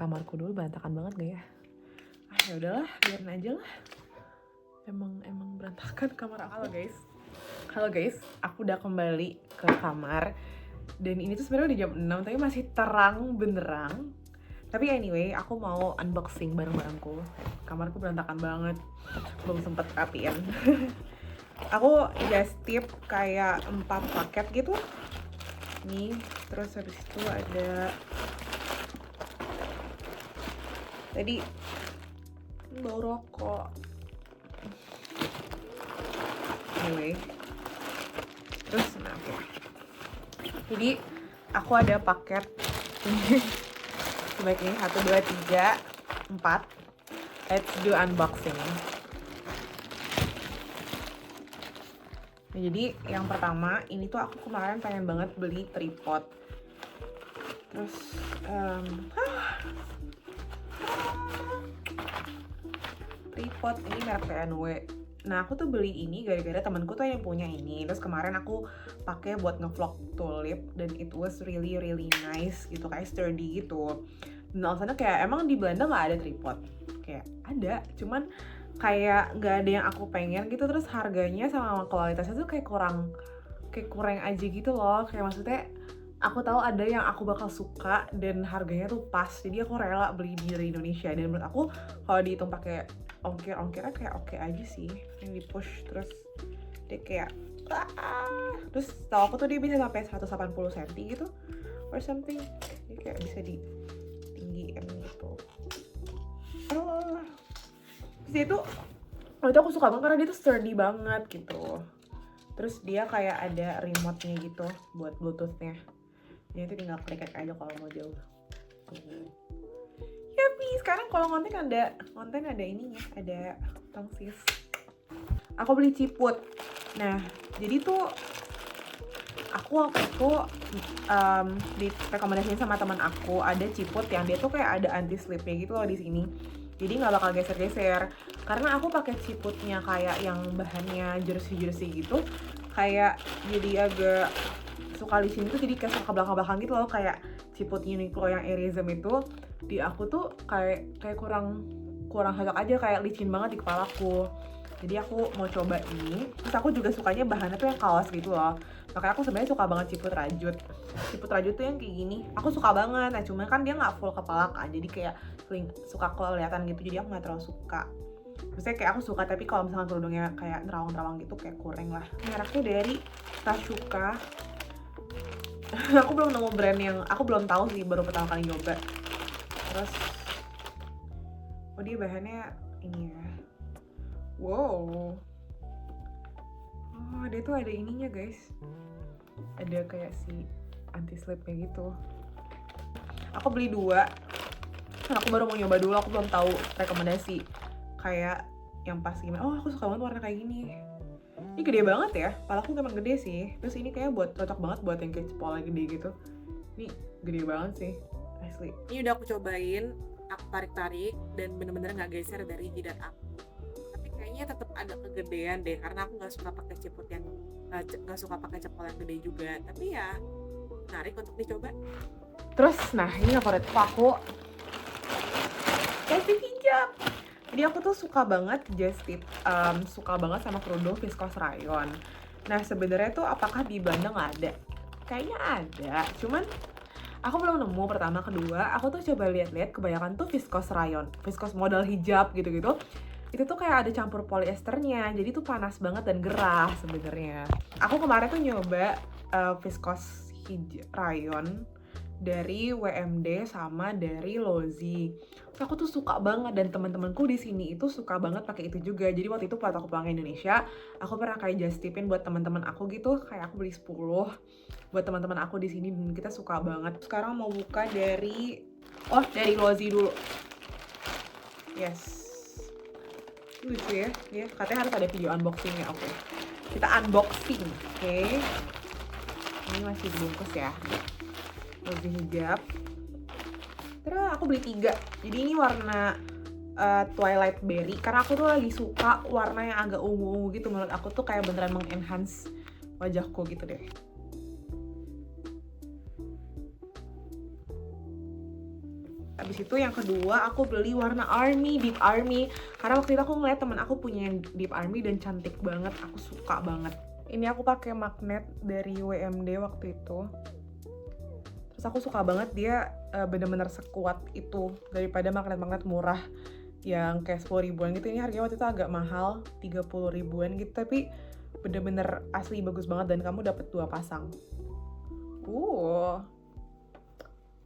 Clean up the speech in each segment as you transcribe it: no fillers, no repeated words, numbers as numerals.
kamarku dulu berantakan banget gak ya? Ya udahlah, biarin aja lah. Emang berantakan kamar aku. Halo guys, aku udah kembali ke kamar. Dan ini tuh sebenarnya udah jam 6 tapi masih terang benderang. Tapi anyway, aku mau unboxing barang-barangku. Kamarku berantakan banget, belum sempet rapiin. Aku just tip kayak 4 paket gitu. Nih, terus habis itu ada tadi bau rokok. Anyway, terus oke. Jadi aku ada paket sebaik ini 1, 2, 3, 4. Let's do unboxing. Nah, jadi yang pertama ini tuh aku kemarin pengen banget beli tripod. Terus tripod ini merek TNW. Nah aku tuh beli ini gara-gara temanku tuh yang punya ini. Terus kemarin aku pakai buat ngevlog tulip dan it was really nice gitu, kayak sturdy gitu. Dan alasannya kayak emang di Belanda nggak ada tripod, kayak ada, cuman kayak nggak ada yang aku pengen gitu. Terus harganya sama kualitasnya tuh kayak kurang aja gitu loh. Kayak maksudnya aku tahu ada yang aku bakal suka dan harganya tuh pas, jadi aku rela beli dari Indonesia. Dan menurut aku kalau dihitung pakai ongkirnya kayak oke aja sih, yang di push terus dia kayak terus tau aku tuh dia bisa sampai 180 cm gitu or something, dia kayak bisa ditinggiin gitu. Terus dia tuh waktu itu aku suka banget karena dia tuh sturdy banget gitu. Terus dia kayak ada remote-nya gitu buat bluetooth-nya, jadi itu tinggal klik aja kalau mau jauh. Happy sekarang kalau konten ada ininya, ada tongsis. Aku beli ciput. Nah jadi tuh aku waktu itu direkomendasiin sama teman aku ada ciput yang dia tuh kayak ada anti slipnya gitu loh di sini, jadi nggak bakal geser-geser. Karena aku pakai ciputnya kayak yang bahannya jersey gitu, kayak jadi agak suka licin itu, jadi kayak suka belakang-belakang gitu loh. Kayak ciput Uniqlo yang Airism itu di aku tuh kayak kurang cocok aja, kayak licin banget di kepalaku. Jadi aku mau coba ini. Terus aku juga sukanya bahannya tuh yang kaos gitu loh, makanya aku sebenarnya suka banget ciput rajut. Ciput rajut tuh yang kayak gini aku suka banget. Nah cuman kan dia nggak full kepala kan, jadi kayak suka kelihatan gitu, jadi aku nggak terlalu suka. Maksudnya kayak aku suka, tapi kalau misalnya kerudungnya kayak nerawang-nerawang gitu kayak kurang lah. Mereknya dari Tashuka. Aku belum nemu brand yang aku belum tahu sih, baru pertama kali nyoba. Terus dia bahannya ini ya, wow. Dia tuh ada ininya guys, ada kayak si anti slipnya gitu. Aku beli 2. Aku baru mau nyoba dulu, aku belum tahu rekomendasi kayak yang pas gimana. Aku suka banget warna kayak gini. Ini gede banget ya, palaku emang gede sih. Terus ini kayak cocok banget buat yang kayak cepol gede gitu. Ini gede banget sih, asli. Ini udah aku cobain, aku tarik-tarik dan bener-bener nggak geser dari jidat aku. Tapi kayaknya tetap agak kegedean deh, karena aku nggak suka pakai ciput yang nggak suka pakai cepol yang gede juga. Tapi ya menarik untuk dicoba. Terus nah ini favoritku, aku kasih hijab. Jadi aku tuh suka banget just tip, suka banget sama kerudung viscose rayon. Nah sebenarnya tuh apakah di Belanda nggak ada? Kayaknya ada, cuman aku belum nemu. Pertama, kedua, aku tuh coba lihat-lihat, kebanyakan tuh viscose rayon, viscose model hijab gitu-gitu. Itu tuh kayak ada campur polyesternya, jadi tuh panas banget dan gerah sebenarnya. Aku kemarin tuh nyoba viscose rayon dari WMD sama dari Lozi. Terus aku tuh suka banget, dan teman-temanku di sini itu suka banget pakai itu juga. Jadi waktu itu pas aku pulang ke Indonesia, aku pernah kayak just tipin buat teman-teman aku gitu, kayak aku beli 10 buat teman-teman aku di sini dan kita suka banget. Sekarang mau buka dari Lozi dulu. Yes. Lucu ya. Ya, katanya harus ada video unboxingnya. Oke. Kita unboxing. Oke. Ini masih dibungkus ya. Lozi hijab. Terus aku beli 3. Jadi ini warna Twilight Berry, karena aku tuh lagi suka warna yang agak ungu-ungu gitu. Menurut aku tuh kayak beneran mengenhance wajahku gitu deh. Abis itu yang kedua aku beli warna Army, Deep Army. Karena waktu itu aku ngeliat temen aku punya yang Deep Army dan cantik banget, aku suka banget. Ini aku pakai magnet dari WMD waktu itu. Terus aku suka banget dia bener-bener sekuat itu daripada magnet-magnet murah yang kayak 10 ribuan gitu. Ini harganya waktu itu agak mahal, 30 ribuan gitu, tapi bener-bener asli bagus banget dan kamu dapat 2 pasang.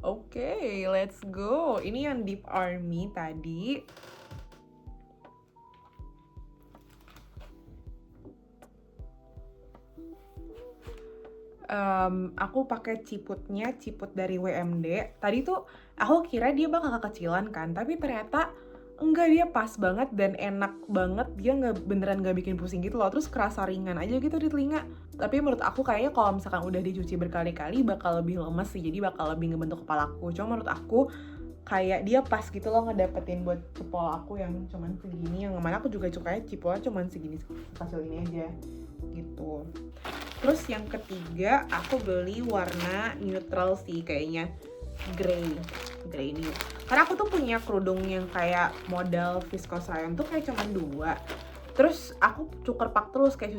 Oke, let's go. Ini yang Deep Army tadi. Aku pakai ciput dari WMD. Tadi tuh aku kira dia bakal kekecilan kan, tapi ternyata enggak, dia pas banget dan enak banget. Dia beneran nggak bikin pusing gitu loh. Terus kerasa ringan aja gitu di telinga. Tapi menurut aku kayaknya kalau misalkan udah dicuci berkali-kali bakal lebih lemes sih. Jadi bakal lebih ngebentuk kepalaku. Cuma menurut aku kayak dia pas gitu loh ngedapetin buat cepol aku yang cuman segini. Yang mana aku juga sukanya cipolnya cuman segini, kecil ini aja gitu. Terus yang ketiga aku beli warna neutral sih kayaknya, grey nude. Karena aku tuh punya kerudung yang kayak model viscose rayon tuh kayak cuman 2. Terus aku cuker pak terus, kayak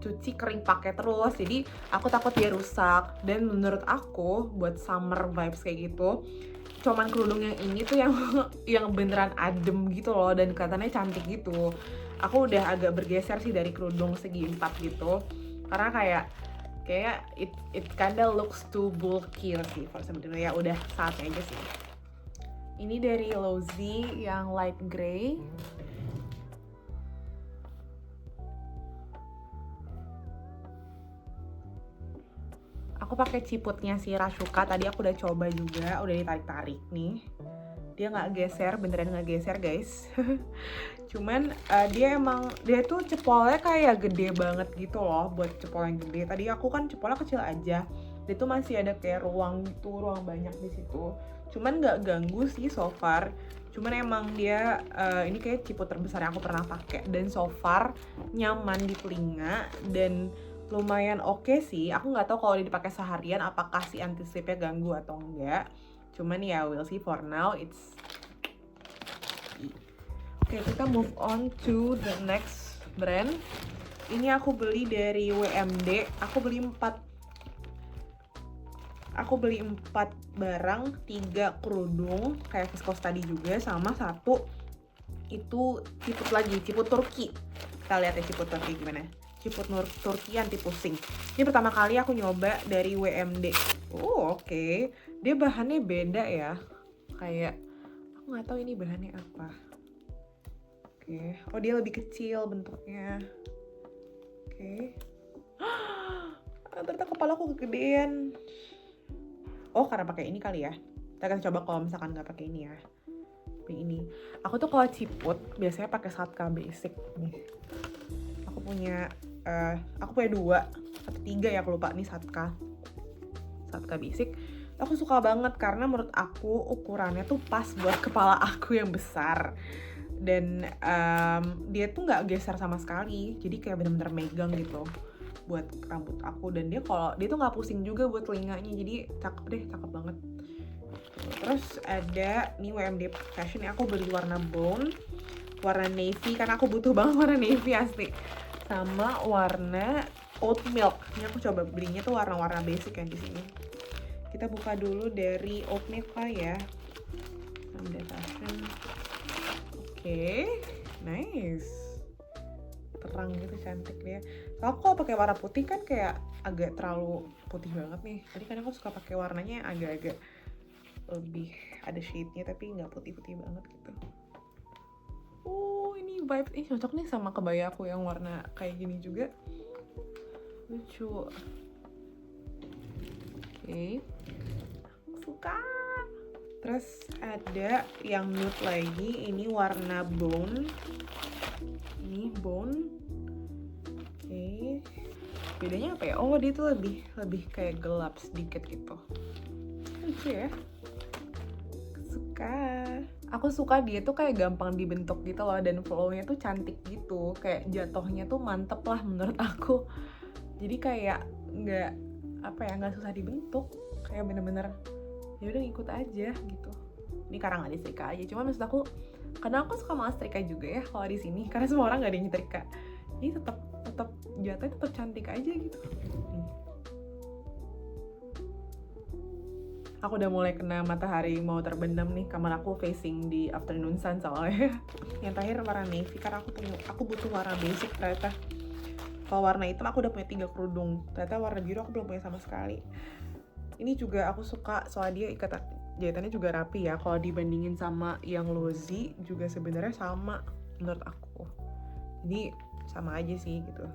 cuci kering pakai terus. Jadi aku takut dia rusak. Dan menurut aku buat summer vibes kayak gitu, cuman kerudung yang ini tuh yang beneran adem gitu loh dan kelihatannya cantik gitu. Aku udah agak bergeser sih dari kerudung segi 4 gitu. Karena kayak it kinda looks too bulky sih for sebenarnya. Ya udah saatnya aja sih. Ini dari Lozi yang light gray. Aku pakai ciputnya si Rashuka. Tadi aku udah coba juga, udah ditarik-tarik nih. Dia nggak geser, beneran nggak geser guys. Cuman dia tuh cepolnya kayak gede banget gitu loh buat cepol yang gede. Tadi aku kan cepolnya kecil aja. Dia tuh masih ada kayak ruang gitu, ruang banyak di situ. Cuman nggak ganggu sih so far. Cuman emang dia ini kayak ciput terbesar yang aku pernah pakai dan so far nyaman di telinga dan lumayan oke sih. Aku nggak tahu kalau dipakai seharian apakah si anti slipnya ganggu atau enggak. Cuman ya we'll see, for now it's Oke, kita move on to the next brand. Ini aku beli dari WMD. Aku beli 4 barang, 3 kerudung kayak viscose tadi juga, sama 1 itu ciput Turki. Kita lihat ya ciput Turki gimana. Ciput Turki anti pusing. Ini pertama kali aku nyoba dari WMD. Oke. Dia bahannya beda ya. Kayak aku nggak tahu ini bahannya apa. Oke. Oh, dia lebih kecil bentuknya. Oke. Ternyata kepalaku kegedean. Oh, karena pakai ini kali ya. Kita akan coba kalau misalkan nggak pakai ini ya. Ini. Aku tuh kalau ciput biasanya pakai Satka Basic nih. Aku punya 2 atau 3 ya, aku lupa nih. Satka Basic. Aku suka banget karena menurut aku ukurannya tuh pas buat kepala aku yang besar. Dan dia tuh nggak geser sama sekali, jadi kayak bener-bener megang gitu buat rambut aku. Dan dia tuh nggak pusing juga buat telinganya, jadi cakep banget. Terus ada nih WMD Fashion, aku beli warna bone, warna navy karena aku butuh banget warna navy asli, sama warna oat milk. Ini aku coba belinya tuh warna-warna basic yang di sini. Kita buka dulu dari oat milk ya. WMD Fashion. Oke, nice. Terang gitu, cantik dia. Kalau aku pakai warna putih kan kayak agak terlalu putih banget nih. Jadi kan aku suka pakai warnanya agak-agak lebih ada shade-nya tapi nggak putih-putih banget gitu. Ini vibe ini cocok nih sama kebaya aku yang warna kayak gini juga. Lucu. Oke. Aku suka. Terus ada yang nude lagi, ini warna bone. Ini bone. Oke. Bedanya apa ya? Oh, dia tuh lebih kayak gelap sedikit gitu. Lucu ya. Suka. Aku suka dia tuh kayak gampang dibentuk gitu loh, dan flow-nya tuh cantik gitu. Kayak jatuhnya tuh mantep lah menurut aku. Jadi kayak nggak susah dibentuk. Kayak bener-bener ya udah ngikut aja gitu. Ini karena nggak disetrika aja, cuma maksud aku karena aku suka banget setrika juga ya kalau di sini, karena semua orang nggak ada yang nyetrika, jadi tetap jatuhnya tetap cantik aja gitu. Aku udah mulai kena matahari mau terbenam nih, kamar aku facing di afternoon sun soalnya. Yang terakhir warna navy, karena aku butuh warna basic ternyata. Kalau warna hitam aku udah punya 3 kerudung, ternyata warna biru aku belum punya sama sekali. Ini juga aku suka soalnya dia ikatan jahitannya juga rapi ya. Kalau dibandingin sama yang Lozi juga sebenarnya sama menurut aku. Jadi sama aja sih gitu.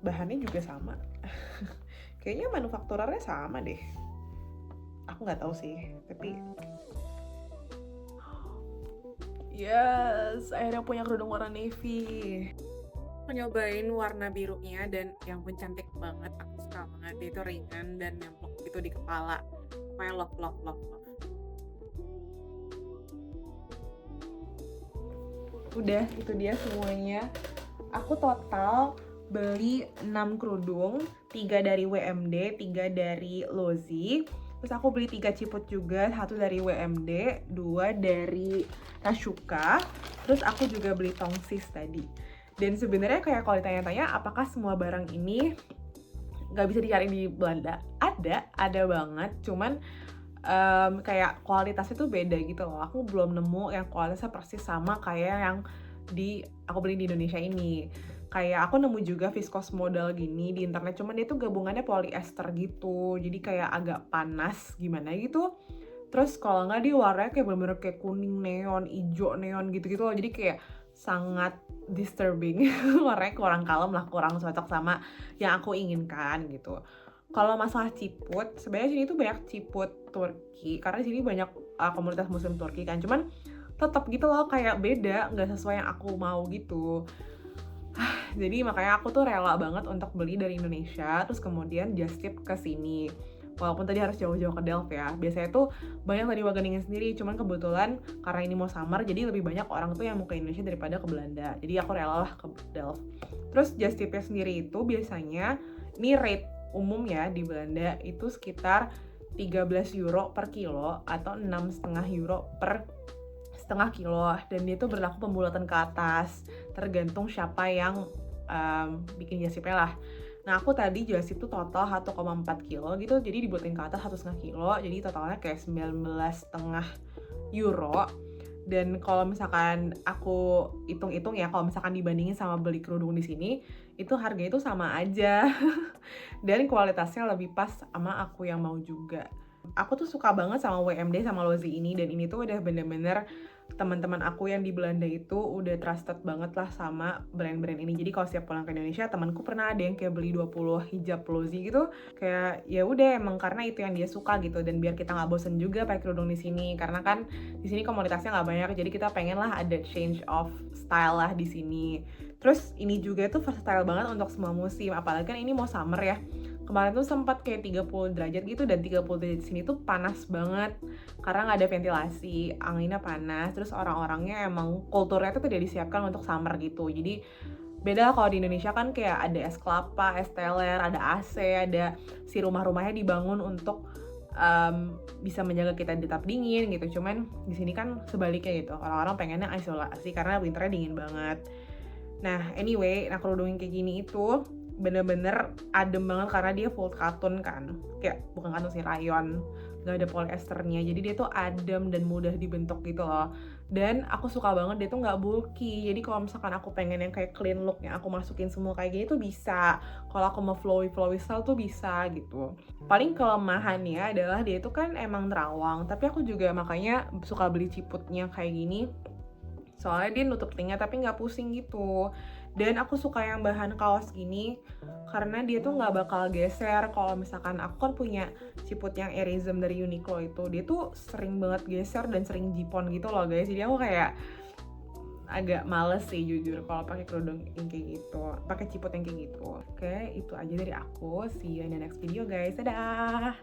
Bahannya juga sama. Kayaknya manufakturernya sama deh. Aku nggak tahu sih, tapi yes, akhirnya punya kerudung warna navy. Aku nyobain warna birunya dan yang pun cantik banget, aku suka banget. Dia itu ringan dan nempel gitu di kepala. Pokoknya love. Udah, itu dia semuanya. Aku total beli 6 kerudung, 3 dari WMD, 3 dari Lozi. Terus aku beli 3 ciput juga, 1 dari WMD, 2 dari Rashuka. Terus aku juga beli tongsis tadi. Dan sebenarnya kayak kalau ditanya-tanya apakah semua barang ini nggak bisa dicari di Belanda? Ada banget, cuman kayak kualitasnya tuh beda gitu loh. Aku belum nemu yang kualitasnya persis sama kayak yang aku beli di Indonesia ini. Kayak aku nemu juga viscose model gini di internet, cuman dia tuh gabungannya polyester gitu, jadi kayak agak panas gimana gitu. Terus kalau nggak dia warnanya kayak bener-bener kayak kuning neon, hijau neon gitu-gitu loh, jadi kayak sangat disturbing. Warnanya kurang kalem lah, kurang cocok sama yang aku inginkan gitu. Kalau masalah ciput, sebenarnya sini tuh banyak ciput Turki, karena sini banyak komunitas muslim Turki kan, cuman tetap gitu loh kayak beda, nggak sesuai yang aku mau gitu. Jadi makanya aku tuh rela banget untuk beli dari Indonesia, terus kemudian just tip ke sini. Walaupun tadi harus jauh-jauh ke Delft ya. Biasanya tuh banyak dari Wageningin sendiri, cuman kebetulan karena ini mau summer, jadi lebih banyak orang tuh yang mau ke Indonesia daripada ke Belanda. Jadi aku rela lah ke Delft. Terus just tipnya sendiri itu biasanya, ini rate umum ya di Belanda, itu sekitar 13 euro per kilo atau 6,5 euro per setengah kilo, dan dia tuh berlaku pembulatan ke atas tergantung siapa yang bikin jasipnya lah. Nah aku tadi jasip tuh total 1,4 kilo gitu, jadi dibuatin ke atas 1,5 kilo, jadi totalnya kayak 19,5 euro. Dan kalau misalkan aku hitung-hitung ya, kalau misalkan dibandingin sama beli kerudung di sini, itu harganya itu sama aja. Dan kualitasnya lebih pas sama aku yang mau juga. Aku tuh suka banget sama WMD sama Lozi ini, dan ini tuh udah bener-bener teman-teman aku yang di Belanda itu udah trusted banget lah sama brand-brand ini. Jadi kalau setiap pulang ke Indonesia, temanku pernah ada yang kayak beli 20 hijab Lozi gitu. Kayak ya udah emang karena itu yang dia suka gitu, dan biar kita nggak bosen juga pakai kerudung di sini, karena kan di sini komunitasnya nggak banyak, jadi kita pengen lah ada change of style lah di sini. Terus ini juga tuh versatile banget untuk semua musim, apalagi kan ini mau summer ya. Kemarin tuh sempat kayak 30 derajat gitu, dan 30 derajat di sini tuh panas banget karena nggak ada ventilasi, anginnya panas, terus orang-orangnya emang kulturnya tuh tidak disiapkan untuk summer gitu. Jadi beda kalau di Indonesia kan kayak ada es kelapa, es teler, ada AC, ada si rumah-rumahnya dibangun untuk bisa menjaga kita tetap dingin gitu. Cuman di sini kan sebaliknya gitu, orang-orang pengennya isolasi karena winternya dingin banget. Nah anyway, kerudung yang kayak gini itu bener-bener adem banget karena dia full katun kan, kayak bukan katun sih, rayon, nggak ada polyesternya, jadi dia tuh adem dan mudah dibentuk gitu loh. Dan aku suka banget dia tuh nggak bulky, jadi kalau misalkan aku pengen yang kayak clean look yang aku masukin semua kayak gini tuh bisa, kalau aku mau flowy style tuh bisa gitu. Paling kelemahannya adalah dia itu kan emang nerawang, tapi aku juga makanya suka beli ciputnya kayak gini, soalnya dia nutup telinga tapi nggak pusing gitu. Dan aku suka yang bahan kaos gini karena dia tuh nggak bakal geser. Kalau misalkan aku kan punya ciput yang Airism dari Uniqlo itu, dia tuh sering banget geser dan sering jipon gitu loh guys. Jadi aku kayak agak males sih jujur kalau pakai kerudung yang kayak gitu, pakai ciput yang kayak gitu. Oke, itu aja dari aku. See you in the next video guys. Dadah.